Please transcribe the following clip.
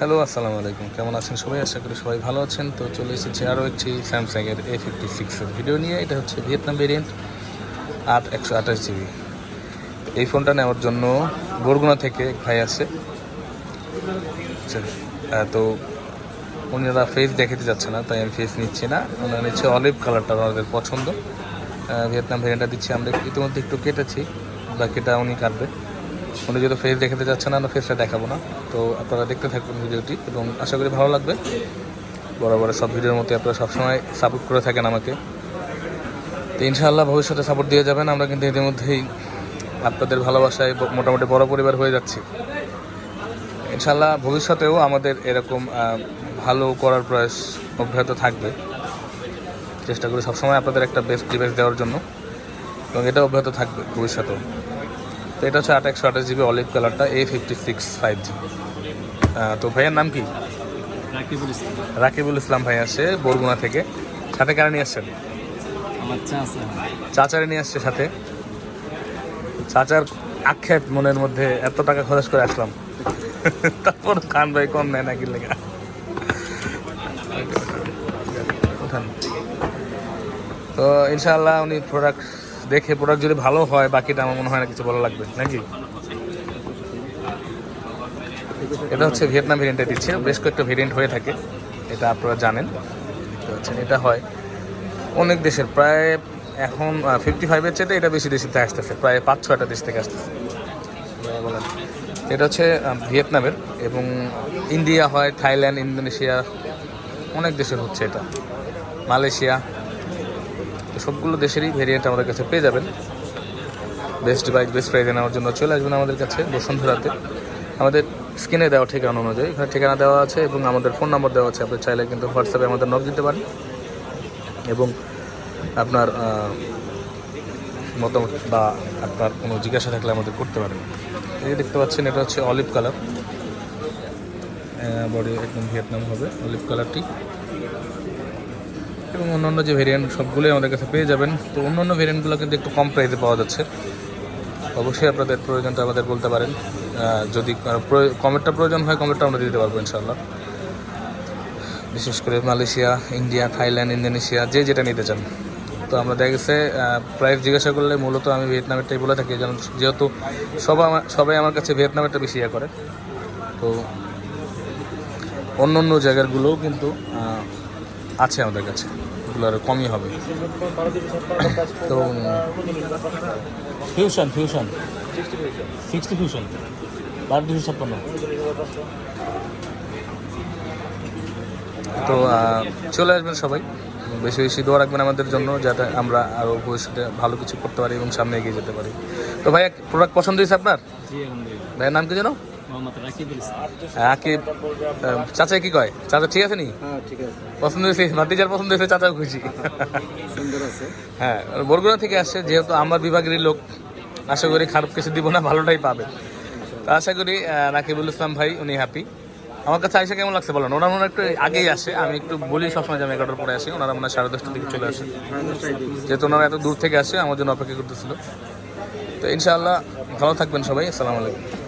Hello, আসসালামু আলাইকুম। কেমন আছেন সবাই? আশা করি সবাই ভালো আছেন। তো চলে এসেছি আরও একটি স্যামসাংয়ের A56 ভিডিও নিয়ে। এটা হচ্ছে ভিয়েতনাম ভেরিয়েন্ট 8/128 GB। এই ফোনটা নেওয়ার জন্য বরগুনা থেকে এক ভাই আছে। তো উনারা ফেস দেখাতে যাচ্ছে না, তাই আমি ফেস নিচ্ছি না। ওনারা নিচ্ছে অলিভ কালারটা, ওনাদের পছন্দ। ভিয়েতনাম ভেরিয়েন্টটা দিচ্ছি। আমরা ইতিমধ্যে একটু কেটেছি, বাকিটা উনি কাটবে। উনি যেহেতু ফেস দেখাতে যাচ্ছে না, আমরা ফেসটা দেখাবো না। তো আপনারা দেখতে থাকবেন ভিডিওটি এবং আশা করি ভালো লাগবে। বরাবর সব ভিডিওর মধ্যে আপনারা সবসময় সাপোর্ট করে থাকেন আমাকে। তো ইনশাআল্লাহ ভবিষ্যতে সাপোর্ট দিয়ে যাবেন। আমরা কিন্তু ইতিমধ্যেই আপনাদের ভালোবাসায় মোটামুটি বড় পরিবার হয়ে যাচ্ছি। ইনশাআল্লাহ ভবিষ্যতেও আমাদের এরকম ভালো করার প্রয়াস অব্যাহত থাকবে। চেষ্টা করি সবসময় আপনাদের একটা বেস্ট ডিভাইস দেওয়ার জন্য, এবং এটা অব্যাহত থাকবে ভবিষ্যতেও। তো এটা হচ্ছে 8/128 GB অলিভ কালারটা, A56 5G। তো ভাইয়ের নাম কি? রাকিবুল ইসলাম ভাই আসছে বরগুনা থেকে। সাথে কারা নিয়ে আসছেন? চাচারে নিয়ে আসছে সাথে। চাচার আক্ষেপ মনের মধ্যে, এত টাকা খরচ করে আসলাম, তারপর খান ভাই কম নেয় নাকি লেখা। তো ইনশাআল্লাহ উনি প্রোডাক্ট দেখে, প্রোডাক্ট যদি ভালো হয় বাকিটা আমার মনে হয় না কিছু ভালো লাগবে নাকি। এটা হচ্ছে ভিয়েতনাম ভেরিয়েন্টে দিচ্ছে। বেশ কয়েকটা ভেরিয়েন্ট হয়ে থাকে, এটা আপনারা জানেন। এটা হয় অনেক দেশের, প্রায় এখন 55-এর চেয়ে এটা বেশি দেশ থেকে আসতেছে, প্রায় 5-6টা দেশ থেকে আসতেছে। বলেন, এটা হচ্ছে ভিয়েতনামের, এবং ইন্ডিয়া হয়, থাইল্যান্ড, ইন্দোনেশিয়া, অনেক দেশের হচ্ছে এটা, মালয়েশিয়া। তো সবগুলো দেশেরই ভেরিয়েন্ট আমাদের কাছে পেয়ে যাবেন। বেস্ট বাইক বেস্ট প্রাইজে নেওয়ার জন্য চলে আসবেন আমাদের কাছে বসুন্ধরাতে। আমাদের স্ক্রিনে দেওয়া ঠিকানা অনুযায়ী এখানে ঠিকানা দেওয়া আছে, এবং আমাদের ফোন নাম্বার দেওয়া আছে। আপনি চাইলে কিন্তু হোয়াটসঅ্যাপে আমাদের নক দিতে পারেন, এবং আপনার মতামত বা আপনার কোনো জিজ্ঞাসা থাকলে আমাদের করতে পারেন। এই দেখতে পাচ্ছেন, এটা হচ্ছে অলিভ কালার, বডি একদম ভিয়েতনাম হবে অলিভ কালারটি। এবং অন্যান্য যে ভেরিয়েন্ট সবগুলোই আমাদের কাছে পেয়ে যাবেন। তো অন্যান্য ভেরিয়েন্টগুলো কিন্তু একটু কম প্রাইসে পাওয়া যাচ্ছে। অবশ্যই আপনাদের প্রয়োজনটা আমাদের বলতে পারেন। যদি কমেরটা প্রয়োজন হয়, কমেরটা আমরা দিতে পারবো ইনশাআল্লাহ। বিশেষ করে মালয়েশিয়া, ইন্ডিয়া, থাইল্যান্ড, ইন্দোনেশিয়া, যে যেটা নিতে চান। তো আমরা দেখা গেছে প্রাইস জিজ্ঞাসা করলে মূলত আমি ভিয়েতনামেরটাই বলে থাকি, যেহেতু সবাই আমার কাছে ভিয়েতনামেরটা বেশি ইয়ে করে। তো অন্য অন্য জায়গাগুলোও কিন্তু আছে আমাদের কাছে, এগুলো আরও কমই হবে। তো ফিউশন 60 ফিউশন 1256। তো চলে আসবেন সবাই, বেশি বেশি দোয়া রাখবেন আমাদের জন্য, যাতে আমরা আরও ভবিষ্যতে ভালো কিছু করতে পারি এবং সামনে এগিয়ে যেতে পারি। তো ভাই, প্রোডাক্ট পছন্দ হয়েছে আপনার? ভাইয়ের নাম কি যেন? আকিব। চাচা কি কয়? চাচা ঠিক আছে নি? পছন্দ হয়েছে, ভাতিজার পছন্দ হয়েছে, চাচাও খুশি। হ্যাঁ, বরগুনা থেকে আসছে, যেহেতু আমার বিভাগেরই লোক, আশা করি খারাপ কিছু দিব না, ভালোটাই পাবে। তো আশা করি রাকিবুল ইসলাম ভাই উনি হ্যাপি। আমার কাছে আইসা কেমন লাগছে বলেন? ওনারা মনে একটু আগেই আসে, আমি একটু বলি সবসময় যে আমি 11টার পরে আসি, ওনারা মনে হয় 10:30টার দিকে চলে আসে, যেহেতু ওনারা এত দূর থেকে আসে আমার জন্য অপেক্ষা করতেছিল। তো ইনশাআল্লাহ ভালো থাকবেন সবাই। আসসালামু আলাইকুম।